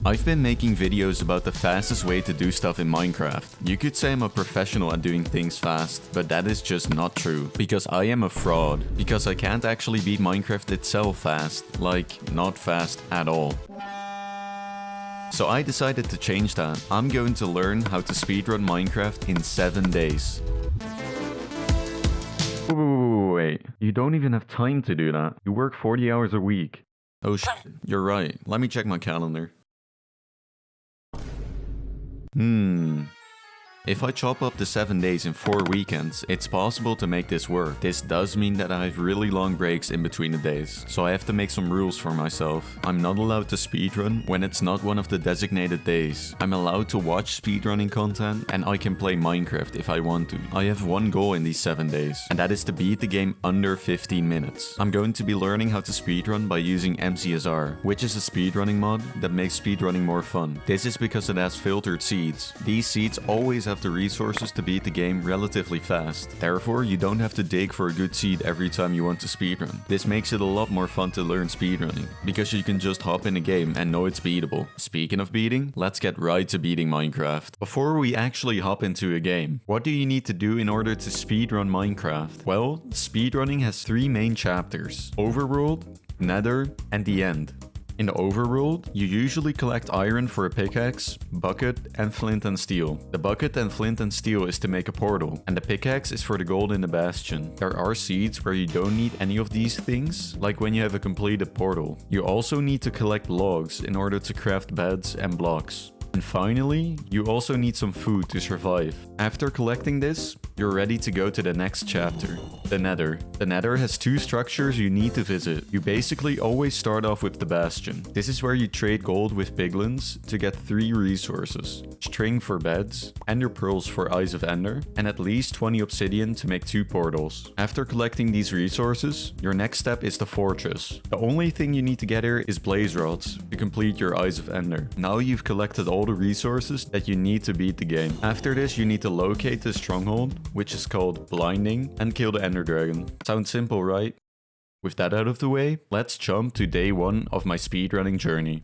I've been making videos about the fastest way to do stuff in Minecraft. You could say I'm a professional at doing things fast, but that is just not true. Because I am a fraud. Because I can't actually beat Minecraft itself fast. Like, not fast at all. So I decided to change that. I'm going to learn how to speedrun Minecraft in 7 days. Wait, you don't even have time to do that. You work 40 hours a week. Oh shit, you're right. Let me check my calendar. If I chop up the 7 days in 4 weekends, it's possible to make this work. This does mean that I have really long breaks in between the days, so I have to make some rules for myself. I'm not allowed to speedrun when it's not one of the designated days. I'm allowed to watch speedrunning content, and I can play Minecraft if I want to. I have one goal in these 7 days, and that is to beat the game under 15 minutes. I'm going to be learning how to speedrun by using MCSR, which is a speedrunning mod that makes speedrunning more fun. This is because it has filtered seeds. These seeds always have the resources to beat the game relatively fast. Therefore, you don't have to dig for a good seed every time you want to speedrun. This makes it a lot more fun to learn speedrunning, because you can just hop in a game and know it's beatable. Speaking of beating, let's get right to beating Minecraft. Before we actually hop into a game, what do you need to do in order to speedrun Minecraft? Well, speedrunning has 3 main chapters: Overworld, Nether, and the End. In the overworld, you usually collect iron for a pickaxe, bucket, and flint and steel. The bucket and flint and steel is to make a portal, and the pickaxe is for the gold in the bastion. There are seeds where you don't need any of these things, like when you have a completed portal. You also need to collect logs in order to craft beds and blocks. And finally, you also need some food to survive. After collecting this, you're ready to go to the next chapter, the Nether. The Nether has 2 structures you need to visit. You basically always start off with the Bastion. This is where you trade gold with piglins to get 3 resources: string for beds, ender pearls for eyes of ender, and at least 20 obsidian to make 2 portals. After collecting these resources, your next step is the fortress. The only thing you need to get here is blaze rods to complete your eyes of ender. Now you've collected all the resources that you need to beat the game. After this, you need to locate the stronghold, which is called Blinding, and kill the ender dragon. Sounds simple, right? With that out of the way, let's jump to day 1 of my speedrunning journey.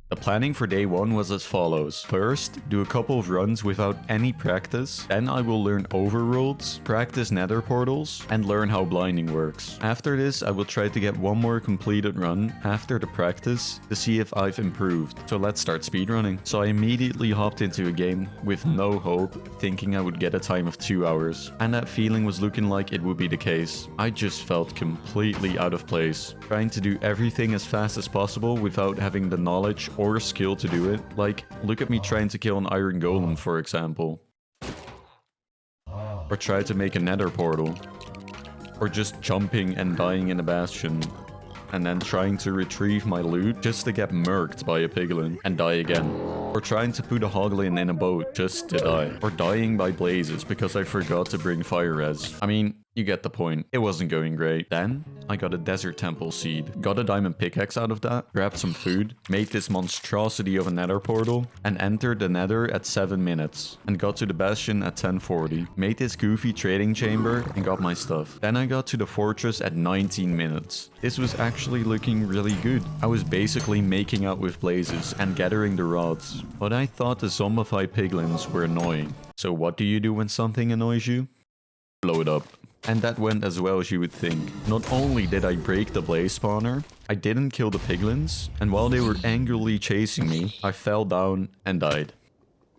The planning for day 1 was as follows. First, do a couple of runs without any practice. Then I will learn overworlds, practice nether portals, and learn how blinding works. After this, I will try to get one more completed run after the practice to see if I've improved. So let's start speedrunning. So I immediately hopped into a game with no hope, thinking I would get a time of 2 hours. And that feeling was looking like it would be the case. I just felt completely out of place, trying to do everything as fast as possible without having the knowledge or skill to do it. Like, look at me trying to kill an iron golem, for example. Or try to make a nether portal. Or just jumping and dying in a bastion. And then trying to retrieve my loot just to get murked by a piglin and die again. Or trying to put a hoglin in a boat just to die. Or dying by blazes because I forgot to bring fire res. I mean, you get the point. It wasn't going great. Then, I got a desert temple seed. Got a diamond pickaxe out of that. Grabbed some food. Made this monstrosity of a nether portal. And entered the nether at 7 minutes. And got to the bastion at 10:40. Made this goofy trading chamber and got my stuff. Then I got to the fortress at 19 minutes. This was actually looking really good. I was basically making out with blazes and gathering the rods. But I thought the zombified piglins were annoying. So what do you do when something annoys you? Blow it up. And that went as well as you would think. Not only did I break the blaze spawner, I didn't kill the piglins, and while they were angrily chasing me, I fell down and died.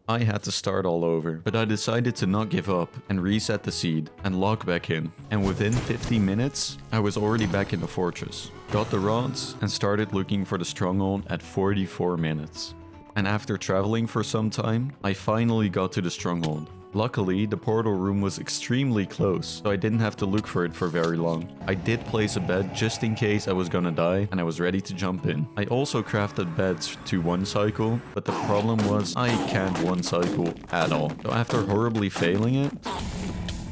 I had to start all over, but I decided to not give up and reset the seed and log back in. And within 15 minutes, I was already back in the fortress. Got the rods and started looking for the stronghold at 44 minutes. And after traveling for some time, I finally got to the stronghold. Luckily, the portal room was extremely close, so I didn't have to look for it for very long. I did place a bed just in case I was gonna die, and I was ready to jump in. I also crafted beds to 1 cycle, but the problem was I can't 1 cycle at all. So after horribly failing it,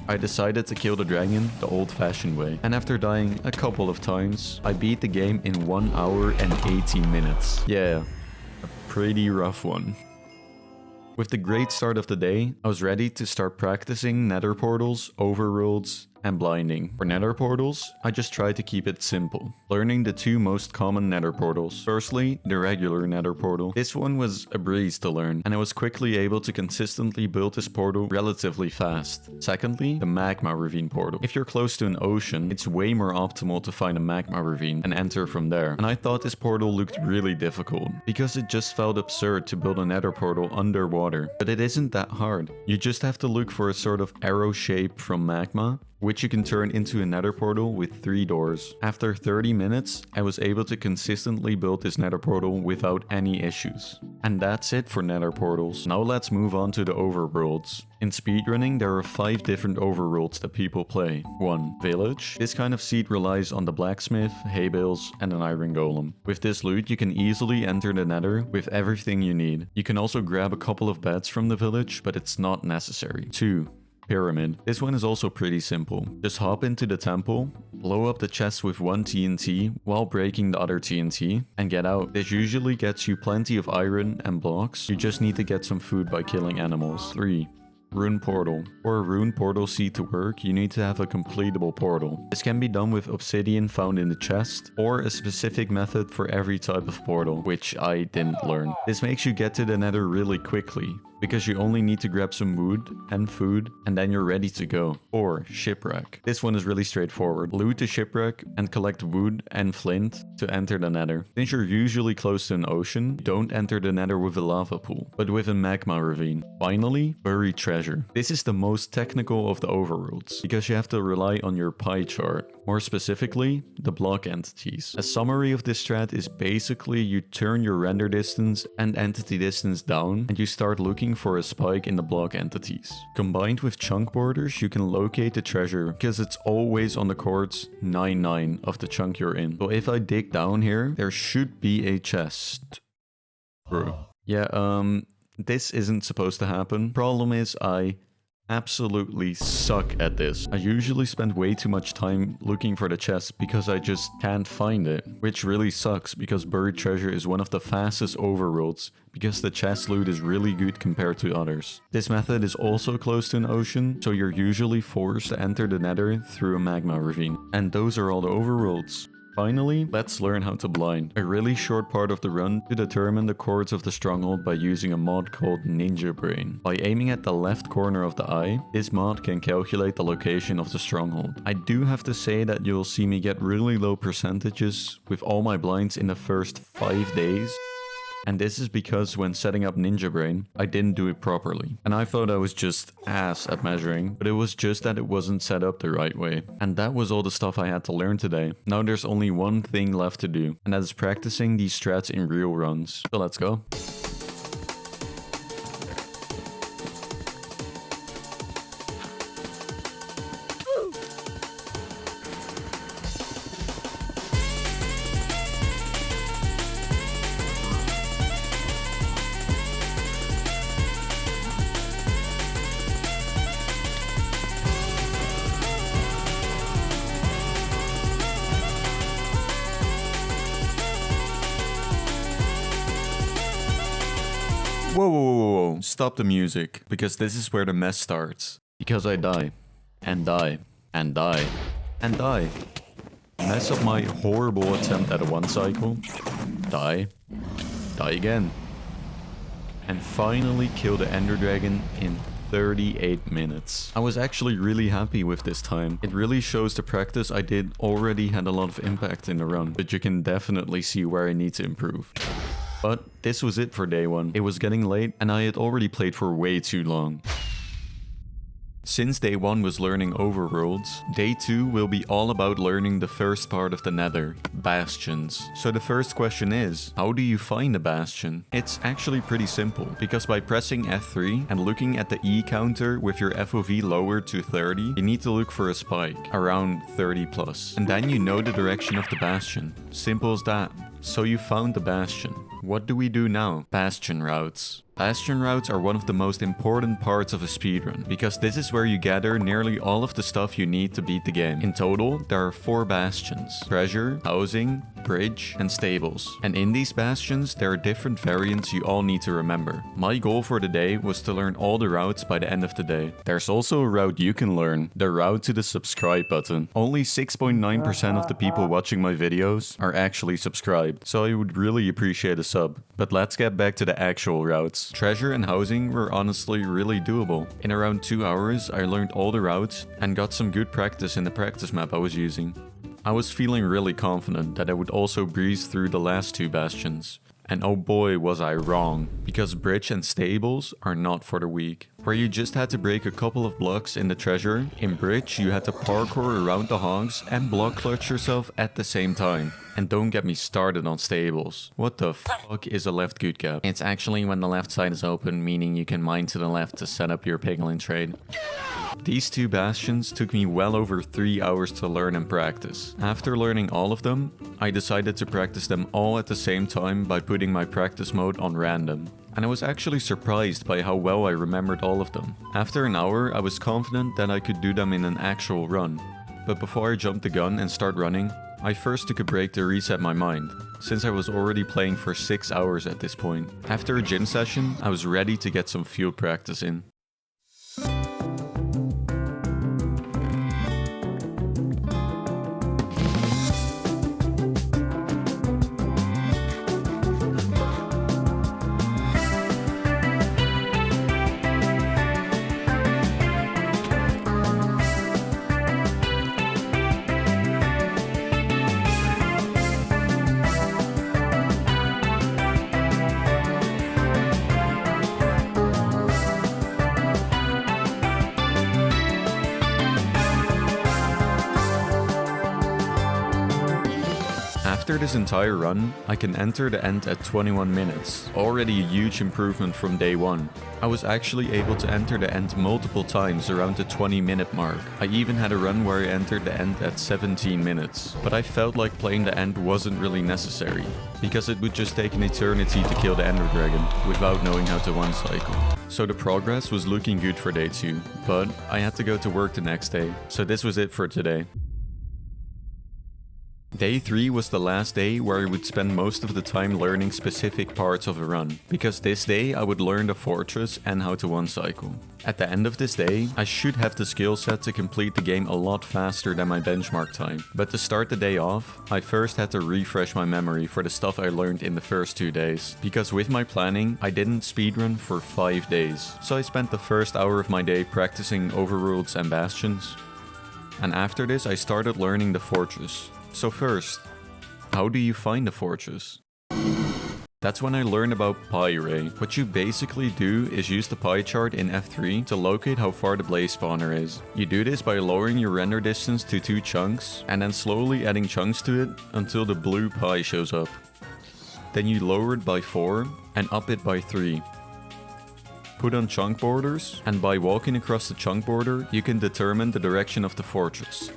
I decided to kill the dragon the old-fashioned way. And after dying a couple of times, I beat the game in 1 hour and 18 minutes. Yeah, a pretty rough one. With the great start of the day, I was ready to start practicing nether portals, overworlds, and blinding. For nether portals, I just tried to keep it simple, learning the two most common nether portals. Firstly, the regular nether portal. This one was a breeze to learn, and I was quickly able to consistently build this portal relatively fast. Secondly, the magma ravine portal. If you're close to an ocean, it's way more optimal to find a magma ravine and enter from there. And I thought this portal looked really difficult, because it just felt absurd to build a nether portal underwater. But it isn't that hard. You just have to look for a sort of arrow shape from magma, which you can turn into a nether portal with 3 doors. After 30 minutes, I was able to consistently build this nether portal without any issues. And that's it for nether portals. Now let's move on to the overworlds. In speedrunning, there are 5 different overworlds that people play. 1. Village. This kind of seed relies on the blacksmith, hay bales, and an iron golem. With this loot, you can easily enter the nether with everything you need. You can also grab a couple of beds from the village, but it's not necessary. 2. Pyramid. This one is also pretty simple. Just hop into the temple, blow up the chest with 1 TNT while breaking the other TNT, and get out. This usually gets you plenty of iron and blocks. You just need to get some food by killing animals. 3. Rune portal. For a rune portal seed to work, you need to have a completable portal. This can be done with obsidian found in the chest, or a specific method for every type of portal, which I didn't learn. This makes you get to the nether really quickly, because you only need to grab some wood and food, and then you're ready to go. 4. Shipwreck. This one is really straightforward. Loot the shipwreck and collect wood and flint to enter the nether. Since you're usually close to an ocean, don't enter the nether with a lava pool, but with a magma ravine. Finally, buried treasure. This is the most technical of the overworlds, because you have to rely on your pie chart. More specifically, the block entities. A summary of this strat is basically you turn your render distance and entity distance down, and you start looking for a spike in the block entities. Combined with chunk borders, you can locate the treasure, because it's always on the coords 9-9 of the chunk you're in. So if I dig down here, there should be a chest. Bro. Yeah, this isn't supposed to happen. Problem is, I absolutely suck at this. I usually spend way too much time looking for the chest because I just can't find it, which really sucks because buried treasure is one of the fastest overworlds because the chest loot is really good compared to others. This method is also close to an ocean, so you're usually forced to enter the nether through a magma ravine. And those are all the overworlds. Finally, let's learn how to blind. A really short part of the run to determine the chords of the stronghold by using a mod called Ninja Brain. By aiming at the left corner of the eye, this mod can calculate the location of the stronghold. I do have to say that you'll see me get really low percentages with all my blinds in the first 5 days. And this is because when setting up Ninja Brain, I didn't do it properly. And I thought I was just ass at measuring, but it was just that it wasn't set up the right way. And that was all the stuff I had to learn today. Now there's only one thing left to do, and that is practicing these strats in real runs. So let's go. Whoa, stop the music, because this is where the mess starts. Because I die, and die, and die, and die. Mess up my horrible attempt at a 1 cycle. Die, die again. And finally kill the Ender Dragon in 38 minutes. I was actually really happy with this time. It really shows the practice I did already had a lot of impact in the run, but you can definitely see where I need to improve. But this was it for day 1. It was getting late and I had already played for way too long. Since day 1 was learning overworlds, day 2 will be all about learning the first part of the nether, bastions. So the first question is, how do you find a bastion? It's actually pretty simple, because by pressing F3 and looking at the E counter with your FOV lowered to 30, you need to look for a spike, around 30 plus. And then you know the direction of the bastion. Simple as that. So you found the bastion. What do we do now? Bastion routes. Bastion routes are one of the most important parts of a speedrun, because this is where you gather nearly all of the stuff you need to beat the game. In total, there are 4 bastions: treasure, housing, bridge, and stables. And in these bastions, there are different variants you all need to remember. My goal for the day was to learn all the routes by the end of the day. There's also a route you can learn, the route to the subscribe button. Only 6.9% of the people watching my videos are actually subscribed, so I would really appreciate a sub. But let's get back to the actual routes. Treasure and housing were honestly really doable. In around 2 hours, I learned all the routes and got some good practice in the practice map I was using. I was feeling really confident that I would also breeze through the last 2 bastions. And oh boy was I wrong, because bridge and stables are not for the weak. Where you just had to break a couple of blocks in the treasure, in bridge you had to parkour around the hogs and block clutch yourself at the same time. And don't get me started on stables. What the fuck is a left good gap? It's actually when the left side is open, meaning you can mine to the left to set up your piglin trade. These 2 bastions took me well over 3 hours to learn and practice. After learning all of them, I decided to practice them all at the same time by putting my practice mode on random. And I was actually surprised by how well I remembered all of them. After an hour, I was confident that I could do them in an actual run. But before I jumped the gun and start running, I first took a break to reset my mind, since I was already playing for 6 hours at this point. After a gym session, I was ready to get some field practice in. After this entire run, I can enter the end at 21 minutes, already a huge improvement from day 1. I was actually able to enter the end multiple times around the 20-minute mark. I even had a run where I entered the end at 17 minutes. But I felt like playing the end wasn't really necessary, because it would just take an eternity to kill the Ender Dragon without knowing how to one cycle. So the progress was looking good for day 2, but I had to go to work the next day, so this was it for today. Day 3 was the last day where I would spend most of the time learning specific parts of a run, because this day I would learn the fortress and how to one cycle. At the end of this day, I should have the skill set to complete the game a lot faster than my benchmark time. But to start the day off, I first had to refresh my memory for the stuff I learned in the first 2 days, because with my planning, I didn't speedrun for 5 days. So I spent the first hour of my day practicing overworlds and bastions. And after this, I started learning the fortress. So first, how do you find the fortress? That's when I learned about pie array. What you basically do is use the pie chart in F3 to locate how far the blaze spawner is. You do this by lowering your render distance to 2 chunks and then slowly adding chunks to it until the blue pie shows up. Then you lower it by 4 and up it by 3. Put on chunk borders, and by walking across the chunk border, you can determine the direction of the fortress.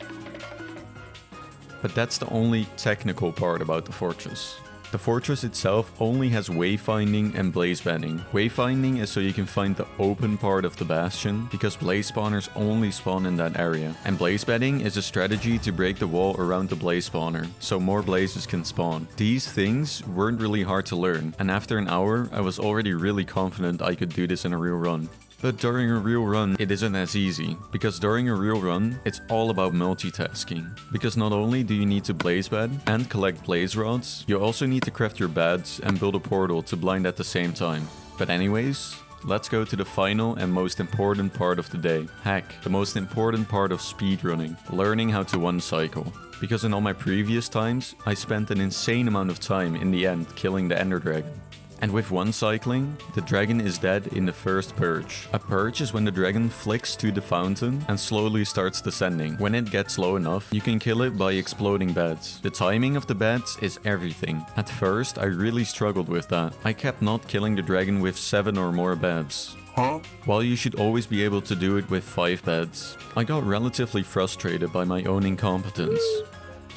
But that's the only technical part about the fortress. The fortress itself only has wayfinding and blaze bedding. Wayfinding is so you can find the open part of the bastion, because blaze spawners only spawn in that area. And blaze bedding is a strategy to break the wall around the blaze spawner, so more blazes can spawn. These things weren't really hard to learn, and after an hour I was already really confident I could do this in a real run. But during a real run, it isn't as easy, because during a real run, it's all about multitasking. Because not only do you need to blaze bed and collect blaze rods, you also need to craft your beds and build a portal to blind at the same time. But anyways, let's go to the final and most important part of the day. Heck, the most important part of speedrunning, learning how to one cycle. Because in all my previous times, I spent an insane amount of time in the end killing the Ender Dragon. And with one cycling, the dragon is dead in the first purge. A purge is when the dragon flicks to the fountain and slowly starts descending. When it gets low enough, you can kill it by exploding beds. The timing of the beds is everything. At first, I really struggled with that. I kept not killing the dragon with 7 or more beds. While you should always be able to do it with 5 beds. I got relatively frustrated by my own incompetence.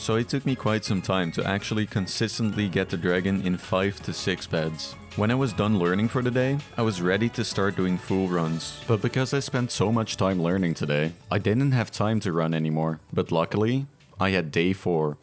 so it took me quite some time to actually consistently get the dragon in 5 to 6 beds. When I was done learning for the day, I was ready to start doing full runs. But because I spent so much time learning today, I didn't have time to run anymore. But luckily, I had day 4.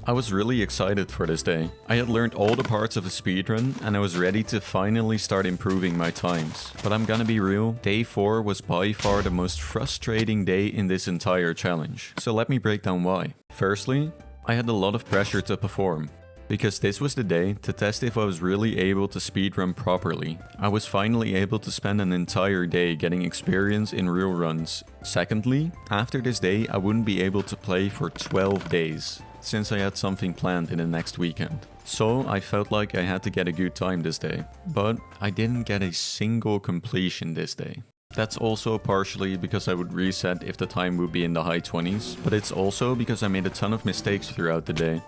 I was really excited for this day. I had learned all the parts of a speedrun and I was ready to finally start improving my times. But I'm gonna be real, day 4 was by far the most frustrating day in this entire challenge. So let me break down why. Firstly, I had a lot of pressure to perform. Because this was the day to test if I was really able to speedrun properly. I was finally able to spend an entire day getting experience in real runs. Secondly, after this day I wouldn't be able to play for 12 days. Since I had something planned in the next weekend. So I felt like I had to get a good time this day. But I didn't get a single completion this day. That's also partially because I would reset if the time would be in the high 20s, but it's also because I made a ton of mistakes throughout the day.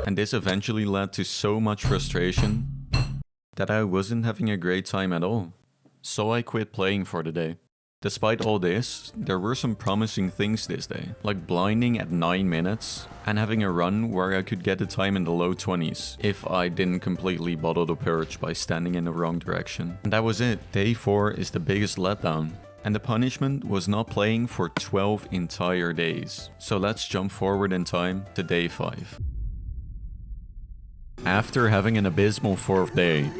And this eventually led to so much frustration that I wasn't having a great time at all. So I quit playing for the day. Despite all this, there were some promising things this day, like blinding at 9 minutes and having a run where I could get the time in the low 20s if I didn't completely bottle the purge by standing in the wrong direction. And that was it. Day 4 is the biggest letdown. And the punishment was not playing for 12 entire days. So let's jump forward in time to day 5. After having an abysmal 4th day,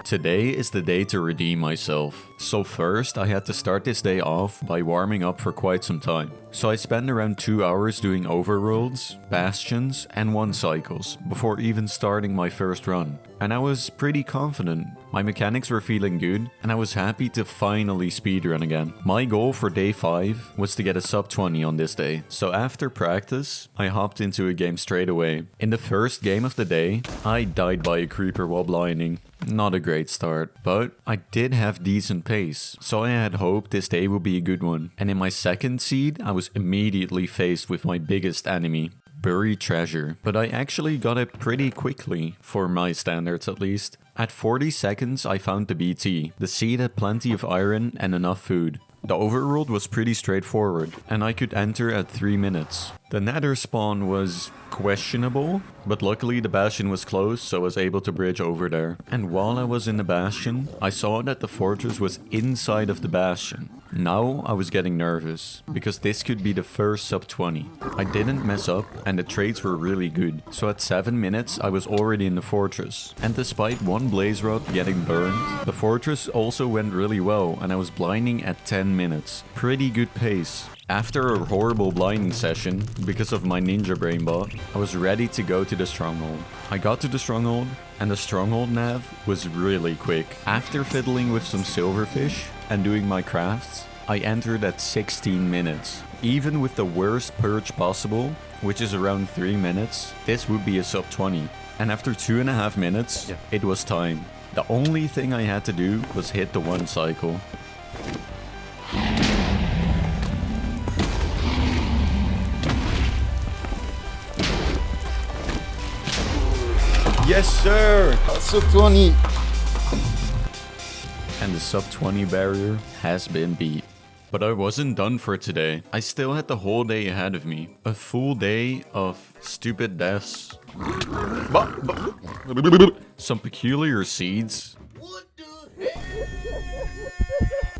today is the day to redeem myself. So first I had to start this day off by warming up for quite some time. So I spent around 2 hours doing overworlds, bastions and 1 cycles before even starting my first run. And I was pretty confident. My mechanics were feeling good and I was happy to finally speedrun again. My goal for day 5 was to get a sub 20 on this day. So after practice, I hopped into a game straight away. In the first game of the day, I died by a creeper while blinding. Not a great start, but I did have decent pace, so I had hoped this day would be a good one. And in my second seed, I was immediately faced with my biggest enemy, buried treasure. But I actually got it pretty quickly, for my standards at least. At 40 seconds I found the BT. The seed had plenty of iron and enough food. The overworld was pretty straightforward, and I could enter at 3 minutes. The nether spawn was questionable, but luckily the bastion was closed, so I was able to bridge over there. And while I was in the bastion, I saw that the fortress was inside of the bastion. Now I was getting nervous, because this could be the first sub 20. I didn't mess up, and the trades were really good. So at 7 minutes I was already in the fortress. And despite 1 blaze rod getting burned, the fortress also went really well, and I was blinding at 10 minutes. Pretty good pace. After a horrible blinding session, because of my ninja brain bot, I was ready to go to the stronghold. I got to the stronghold, and the stronghold nav was really quick. After fiddling with some silverfish and doing my crafts, I entered at 16 minutes. Even with the worst purge possible, which is around 3 minutes, this would be a sub 20. And after 2.5 minutes, it was time. The only thing I had to do was hit the 1 cycle. Yes, sir! Sub 20! And the sub 20 barrier has been beat. But I wasn't done for today. I still had the whole day ahead of me. A full day of stupid deaths. Some peculiar seeds.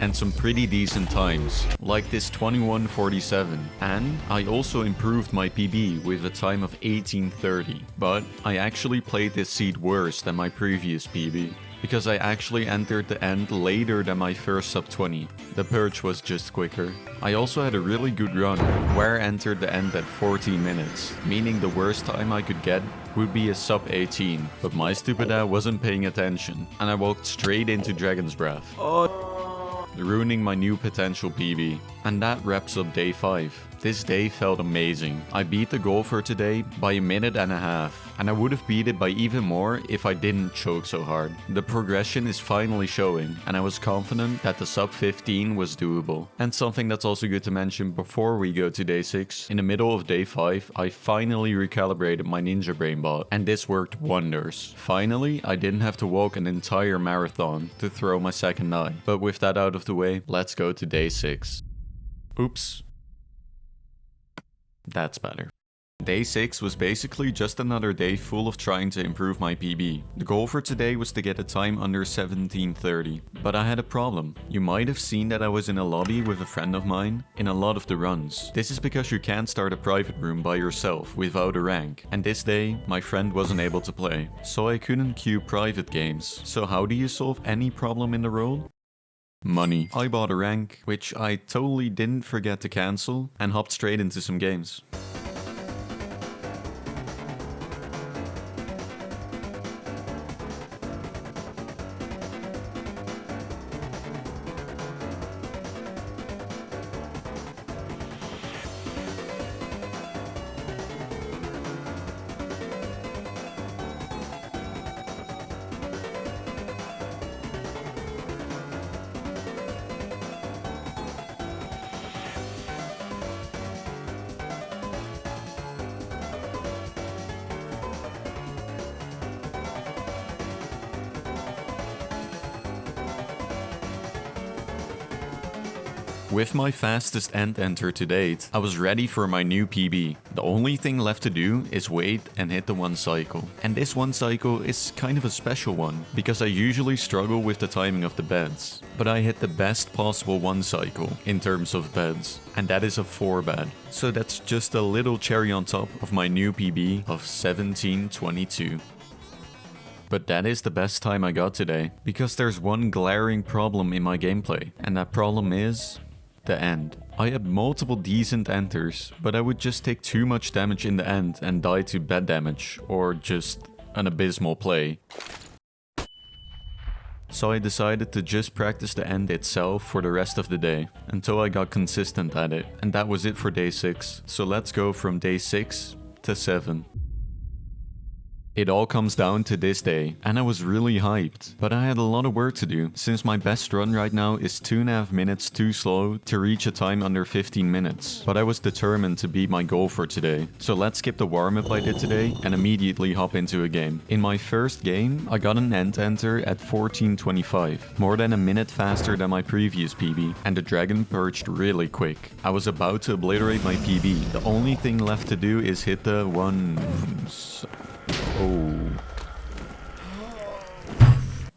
And some pretty decent times, like this 21:47. And I also improved my PB with a time of 18:30. But I actually played this seed worse than my previous PB, because I actually entered the end later than my first sub 20. The purge was just quicker. I also had a really good run, where I entered the end at 14 minutes, meaning the worst time I could get would be a sub 18. But my stupid ass wasn't paying attention, and I walked straight into Dragon's Breath. Ruining my new potential PB. And that wraps up day 5. This day felt amazing. I beat the goal for today by a minute and a half, and I would have beat it by even more if I didn't choke so hard. The progression is finally showing, and I was confident that the sub 15 was doable. And something that's also good to mention before we go to day 6, in the middle of day 5, I finally recalibrated my Ninja Brain bot, and this worked wonders. Finally, I didn't have to walk an entire marathon to throw my second eye. But with that out of the way, let's go to day 6. Oops. That's better. Day 6 was basically just another day full of trying to improve my PB. The goal for today was to get a time under 17:30, but I had a problem. You might have seen that I was in a lobby with a friend of mine in a lot of the runs. This is because you can't start a private room by yourself without a rank, and this day my friend wasn't able to play, so I couldn't queue private games. So how do you solve any problem in the world? Money. I bought a rank, which I totally didn't forget to cancel, and hopped straight into some games. With my fastest end enter to date, I was ready for my new PB. The only thing left to do is wait and hit the 1 cycle. And this 1 cycle is kind of a special one, because I usually struggle with the timing of the beds. But I hit the best possible 1 cycle in terms of beds, and that is a 4 bed. So that's just a little cherry on top of my new PB of 17:22. But that is the best time I got today, because there's one glaring problem in my gameplay, and that problem is the end. I had multiple decent enters, but I would just take too much damage in the end and die to bed damage, or just an abysmal play. So I decided to just practice the end itself for the rest of the day, until I got consistent at it, and that was it for day 6. So let's go from day 6 to 7. It all comes down to this day, and I was really hyped, but I had a lot of work to do, since my best run right now is 2.5 minutes too slow to reach a time under 15 minutes. But I was determined to beat my goal for today, so let's skip the warm-up I did today and immediately hop into a game. In my first game, I got an end enter at 14:25, more than a minute faster than my previous PB, and the dragon perched really quick. I was about to obliterate my PB, the only thing left to do is hit the ones. Oh.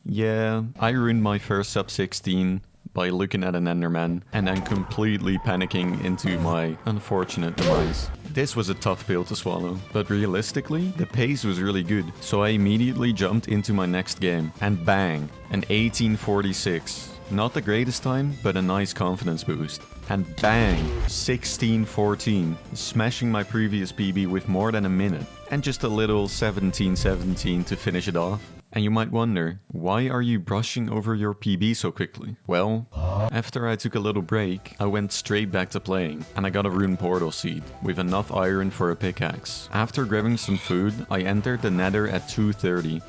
Yeah, I ruined my first sub 16 by looking at an Enderman and then completely panicking into my unfortunate demise. This was a tough pill to swallow, but realistically, the pace was really good, so I immediately jumped into my next game, and bang, an 18:46. Not the greatest time, but a nice confidence boost. And bang, 16:14, smashing my previous PB with more than a minute. And just a little 17:17 to finish it off. And you might wonder, why are you brushing over your PB so quickly? Well, after I took a little break, I went straight back to playing, and I got a rune portal seed, with enough iron for a pickaxe. After grabbing some food, I entered the nether at 2:30.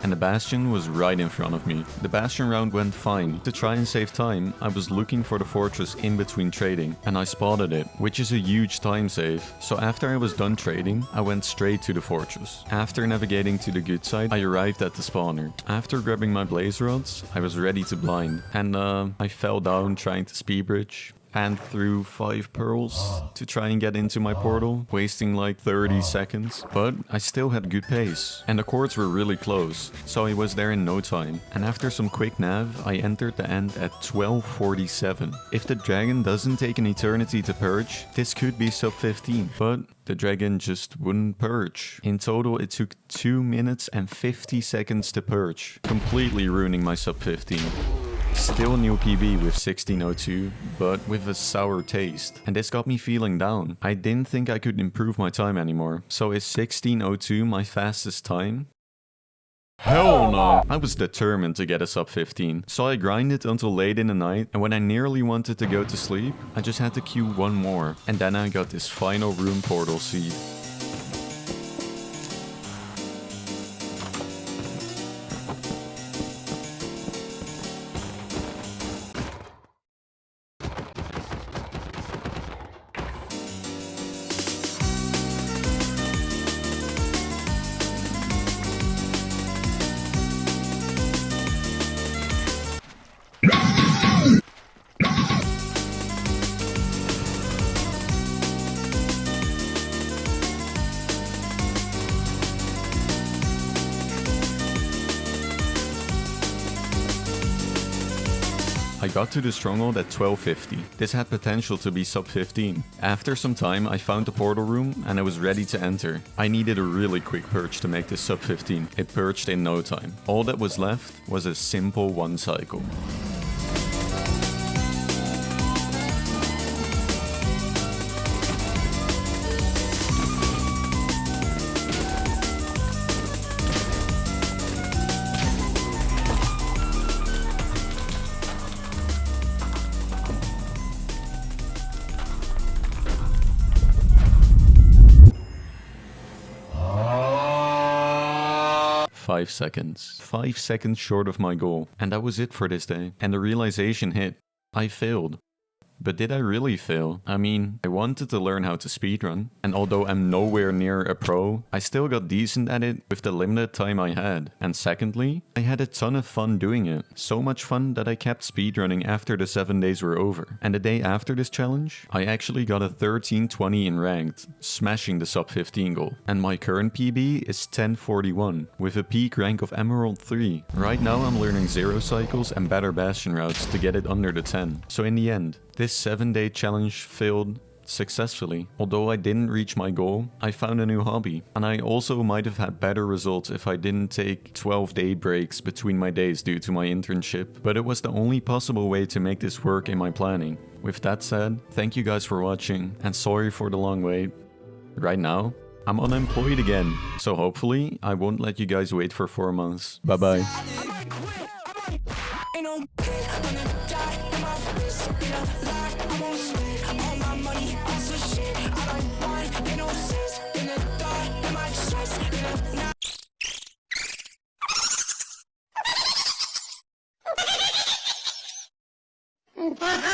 And the bastion was right in front of me. The bastion round went fine. To try and save time, I was looking for the fortress in between trading, and I spotted it, which is a huge time save. So after I was done trading, I went straight to the fortress. After navigating to the good side, I arrived at the spawner. After grabbing my blaze rods, I was ready to blind, and I fell down trying to speed bridge. And threw 5 pearls to try and get into my portal, wasting like 30 seconds. But I still had good pace, and the cords were really close, so I was there in no time. And after some quick nav, I entered the end at 12:47. If the dragon doesn't take an eternity to purge, this could be sub 15, but the dragon just wouldn't purge. In total, it took 2 minutes and 50 seconds to purge, completely ruining my sub 15. Still new PB with 16:02, but with a sour taste. And this got me feeling down. I didn't think I could improve my time anymore. So is 16:02 my fastest time? Hell no. I was determined to get a sub 15, so I grinded until late in the night, and when I nearly wanted to go to sleep, I just had to queue one more, and then I got this final room portal seed. I got to the stronghold at 1250. This had potential to be sub 15. After some time, I found the portal room and I was ready to enter. I needed a really quick purge to make this sub 15. It purged in no time. All that was left was a simple one cycle. Five seconds. 5 seconds short of my goal. And that was it for this day. And the realization hit. I failed. But did I really fail? I mean, I wanted to learn how to speedrun, and although I'm nowhere near a pro, I still got decent at it with the limited time I had. And secondly, I had a ton of fun doing it. So much fun that I kept speedrunning after the 7 days were over. And the day after this challenge, I actually got a 1320 in ranked, smashing the sub 15 goal. And my current PB is 1041, with a peak rank of Emerald 3. Right now I'm learning 0 cycles and better bastion routes to get it under the 10. So in the end, this 7-day challenge failed successfully. Although I didn't reach my goal, I found a new hobby. And I also might have had better results if I didn't take 12-day breaks between my days due to my internship. But it was the only possible way to make this work in my planning. With that said, thank you guys for watching, and sorry for the long wait. Right now, I'm unemployed again, so hopefully I won't let you guys wait for 4 months. Bye bye. Ha ha!